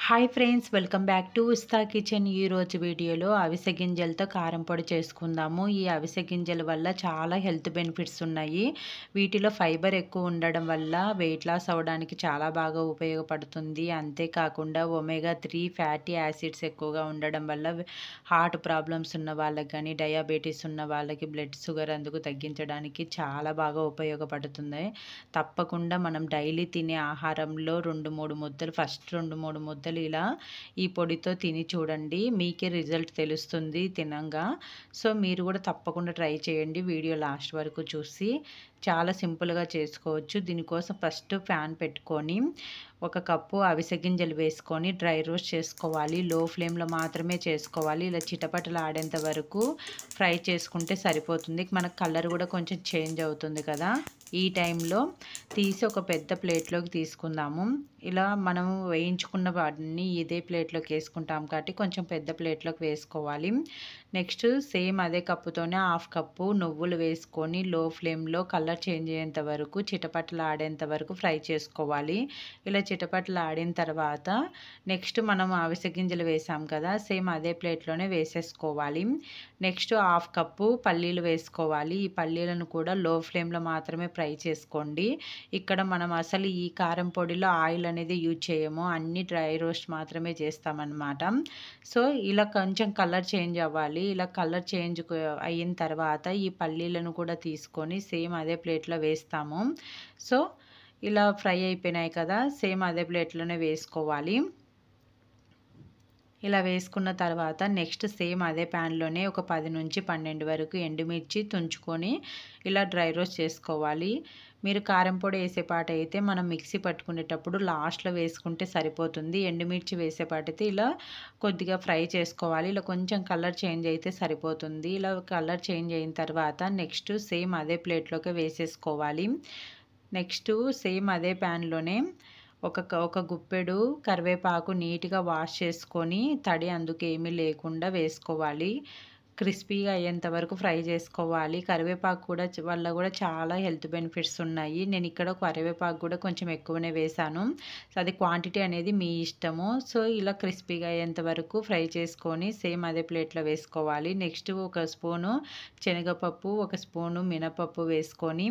Hi friends, welcome back to ఉస్తా kitchen. ఈరోజు వీడియోలో అవిసె గింజలతో కారం పొడి చేసుకుందాము. ఈ అవిసె గింజల వల్ల చాలా హెల్త్ బెనిఫిట్స్ ఉన్నాయి. వీటిలో ఫైబర్ ఎక్కువ ఉండడం వల్ల వెయిట్ లాస్ అవ్వడానికి చాలా బాగా ఉపయోగపడుతుంది. అంతేకాకుండా ఒమేగా 3 ఫ్యాటీ యాసిడ్స్ ఎక్కువగా ఉండడం వల్ల హార్ట్ ప్రాబ్లమ్స్ ఉన్న వాళ్ళకి కానీ, డయాబెటీస్ ఉన్న వాళ్ళకి, బ్లడ్ షుగర్ అందుకు తగ్గించడానికి చాలా బాగా ఉపయోగపడుతుంది. తప్పకుండా మనం డైలీ తినే ఆహారంలో 2-3 ముద్దలు, ఫస్ట్ 2-3 ముద్దలు ఇలా ఈ పొడితో తిని చూడండి. మీకే రిజల్ట్ తెలుస్తుంది తినంగా. సో మీరు కూడా తప్పకుండా ట్రై చేయండి. వీడియో లాస్ట్ వరకు చూసి చాలా సింపుల్గా చేసుకోవచ్చు. దీనికోసం ఫస్ట్ ప్యాన్ పెట్టుకొని 1 కప్పు అవిసె గింజలు వేసుకొని డ్రై రోస్ట్ చేసుకోవాలి. లో ఫ్లేమ్లో మాత్రమే చేసుకోవాలి. ఇలా చిటపటలు ఆడేంత వరకు ఫ్రై చేసుకుంటే సరిపోతుంది. మనకు కలర్ కూడా కొంచెం చేంజ్ అవుతుంది కదా. ఈ టైంలో తీసి ఒక పెద్ద ప్లేట్లోకి తీసుకుందాము. ఇలా మనం వేయించుకున్న వాటిని ఇదే ప్లేట్లోకి వేసుకుంటాం కాబట్టి కొంచెం పెద్ద ప్లేట్లోకి వేసుకోవాలి. నెక్స్ట్ సేమ్ అదే కప్పుతోనే 1/2 కప్పు నువ్వులు వేసుకొని లో ఫ్లేమ్లో కలర్ చేంజ్ అయ్యేంత వరకు, చిటపటలు ఆడేంత వరకు ఫ్రై చేసుకోవాలి. ఇలా చిటపటలు ఆడిన తర్వాత నెక్స్ట్ మనం అవిసె గింజలు వేసాం కదా, సేమ్ అదే ప్లేట్లోనే వేసేసుకోవాలి. నెక్స్ట్ 1/2 కప్పు పల్లీలు వేసుకోవాలి. ఈ పల్లీలను కూడా లో ఫ్లేమ్లో మాత్రమే ఫ్రై చేసుకోండి. ఇక్కడ మనం అసలు ఈ కారం పొడిలో ఆయిల్ అనేది యూజ్ చేయము, అన్ని డ్రై రోస్ట్ మాత్రమే చేస్తామన్నమాట. సో ఇలా కొంచెం కలర్ చేంజ్ అవ్వాలి. ఇలా కలర్ చేంజ్ అయిన తర్వాత ఈ పల్లీలను కూడా తీసుకొని సేమ్ అదే ప్లేట్లో వేస్తాము. సో ఇలా ఫ్రై అయిపోయినాయి కదా, సేమ్ అదే ప్లేట్లోనే వేసుకోవాలి. ఇలా వేసుకున్న తర్వాత నెక్స్ట్ సేమ్ అదే ప్యాన్లోనే ఒక 10-12 వరకు ఎండుమిర్చి తుంచుకొని ఇలా డ్రై రోస్ట్ చేసుకోవాలి. మీరు కారం పొడి వేసేపాటైతే మనం మిక్సీ పట్టుకునేటప్పుడు లాస్ట్లో వేసుకుంటే సరిపోతుంది. ఎండుమిర్చి వేసేపాటైతే ఇలా కొద్దిగా ఫ్రై చేసుకోవాలి. ఇలా కొంచెం కలర్ చేంజ్ అయితే సరిపోతుంది. ఇలా కలర్ చేంజ్ అయిన తర్వాత నెక్స్ట్ సేమ్ అదే ప్లేట్లోకి వేసేసుకోవాలి. నెక్స్ట్ సేమ్ అదే ప్యాన్లోనే ఒక గుప్పెడు కరివేపాకు నీట్గా వాష్ చేసుకొని తడి అందుకు ఏమీ లేకుండా వేసుకోవాలి. క్రిస్పీగా అయ్యేంత వరకు ఫ్రై చేసుకోవాలి. కరివేపాకు కూడా వల్ల కూడా చాలా హెల్త్ బెనిఫిట్స్ ఉన్నాయి. నేను ఇక్కడ కరివేపాకు కూడా కొంచెం ఎక్కువనే వేసాను. అది క్వాంటిటీ అనేది మీ ఇష్టము. సో ఇలా క్రిస్పీగా అయ్యేంత వరకు ఫ్రై చేసుకొని సేమ్ అదే ప్లేట్లో వేసుకోవాలి. నెక్స్ట్ 1 స్పూను శనగపప్పు, 1 స్పూను మినపప్పు వేసుకొని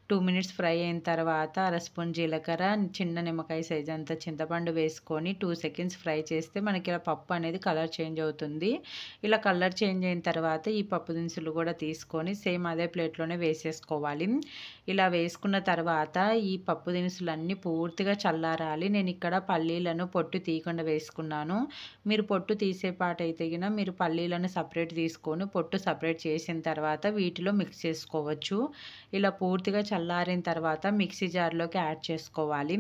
2 మినిట్స్ ఫ్రై అయిన తర్వాత 1/2 స్పూన్ జీలకర్ర, చిన్న నిమ్మకాయ సైజ్ అంత చింతపండు వేసుకొని 2 సెకండ్స్ ఫ్రై చేస్తే మనకి ఇలా పప్పు అనేది కలర్ చేంజ్ అవుతుంది. ఇలా కలర్ చేంజ్ అయిన తర్వాత ఈ పప్పు దినుసులు కూడా తీసుకొని సేమ్ అదే ప్లేట్లోనే వేసేసుకోవాలి. ఇలా వేసుకున్న తర్వాత ఈ పప్పు దినుసులన్నీ పూర్తిగా చల్లారాలి. నేను ఇక్కడ పల్లీలను పొట్టు తీయకుండా వేసుకున్నాను. మీరు పొట్టు తీసే పాటైతే గిన మీరు పల్లీలను సపరేట్ తీసుకొని పొట్టు సపరేట్ చేసిన తర్వాత వీటిలో మిక్స్ చేసుకోవచ్చు. ఇలా పూర్తిగా చల్లారిన తర్వాత మిక్సీ జార్లోకి యాడ్ చేసుకోవాలి.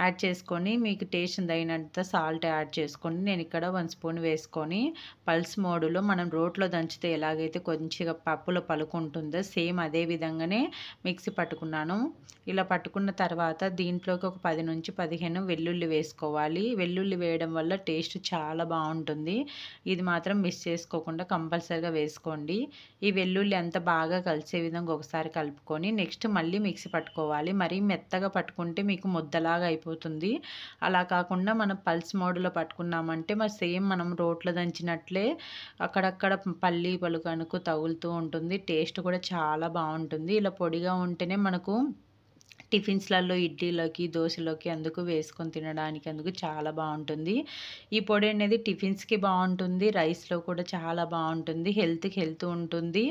యాడ్ చేసుకొని మీకు టేస్ట్ తగినంత సాల్ట్ యాడ్ చేసుకోండి. నేను ఇక్కడ 1 స్పూన్ వేసుకొని పల్స్ మోడులో మనం రోట్లో దంచితే ఎలాగైతే కొంచెంగా పప్పులో పలుకుంటుందో సేమ్ అదే విధంగానే మిక్సీ పట్టుకున్నాను. ఇలా పట్టుకున్న తర్వాత దీంట్లోకి ఒక 10-15 వెల్లుల్లి వేసుకోవాలి. వెల్లుల్లి వేయడం వల్ల టేస్ట్ చాలా బాగుంటుంది. ఇది మాత్రం మిస్ చేసుకోకుండా కంపల్సరీగా వేసుకోండి. ఈ వెల్లుల్లి అంతా బాగా కలిసే విధంగా ఒకసారి కలుపుకొని నెక్స్ట్ మళ్ళీ మిక్సీ పట్టుకోవాలి. మరీ మెత్తగా పట్టుకుంటే మీకు ముద్దలాగా అయిపోతుంది. అలా కాకుండా మనం పల్స్ మోడ్లో పట్టుకున్నామంటే మరి సేమ్ మనం రోట్లో దంచినట్లే అక్కడక్కడ పల్లి పలుకనుకు తగులుతూ ఉంటుంది. టేస్ట్ కూడా చాలా బాగుంటుంది. ఇలా పొడిగా ఉంటేనే మనకు టిఫిన్స్లలో, ఇడ్లీలోకి, దోశలోకి అందుకు వేసుకొని తినడానికి అందుకు చాలా బాగుంటుంది. ఈ పొడి అనేది టిఫిన్స్కి బాగుంటుంది, రైస్లో కూడా చాలా బాగుంటుంది, హెల్త్కి హెల్త్ ఉంటుంది,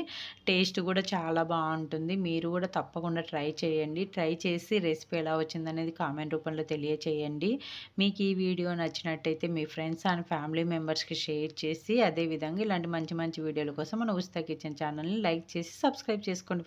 టేస్ట్ కూడా చాలా బాగుంటుంది. మీరు కూడా తప్పకుండా ట్రై చేయండి. ట్రై చేసి రెసిపీ ఎలా వచ్చిందనేది కామెంట్ రూపంలో తెలియచేయండి. మీకు ఈ వీడియో నచ్చినట్టయితే మీ ఫ్రెండ్స్ అండ్ ఫ్యామిలీ మెంబర్స్కి షేర్ చేసి అదేవిధంగా ఇలాంటి మంచి మంచి వీడియోల కోసం మన ఉస్తా కిచెన్ ఛానల్ని లైక్ చేసి సబ్స్క్రైబ్ చేసుకోండి.